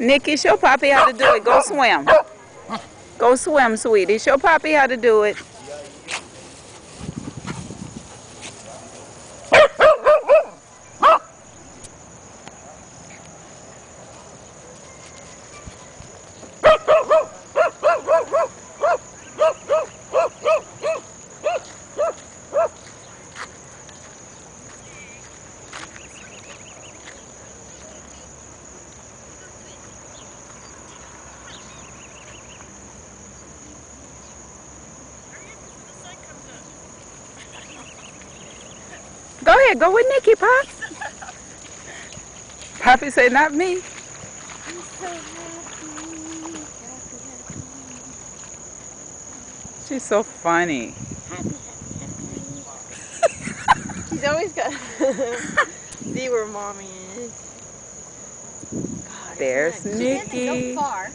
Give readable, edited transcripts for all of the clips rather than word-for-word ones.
Nikki, show Poppy how to do it. Go swim. Go swim, sweetie. Show Poppy how to do it. Go ahead. Go with Nikki, Pop. Poppy said, not me. She's so funny. She's always got see where mommy is. God, There's Nikki. She doesn't go far.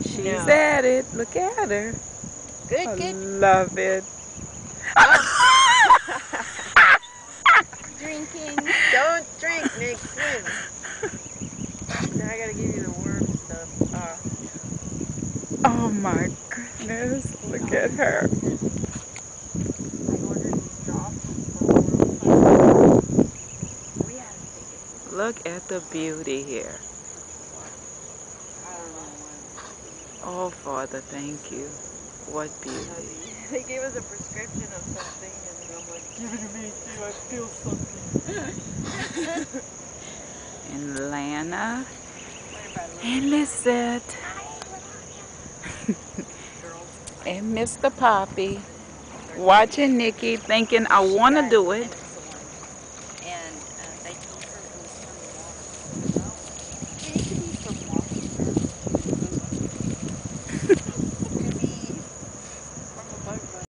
She's at it. Look at her. Good, I good. love it. Drinking. Don't drink, Nick. Swim. Now I gotta give you the worm stuff. Oh my goodness. Look at her. Look at the beauty here. Oh, Father, thank you. What beauty. They gave us a prescription of something, and I'm like, give it to me too. I feel something. And Lana. And Lisette. And Mr. Poppy. Watching Nikki, thinking I want to do it. And they told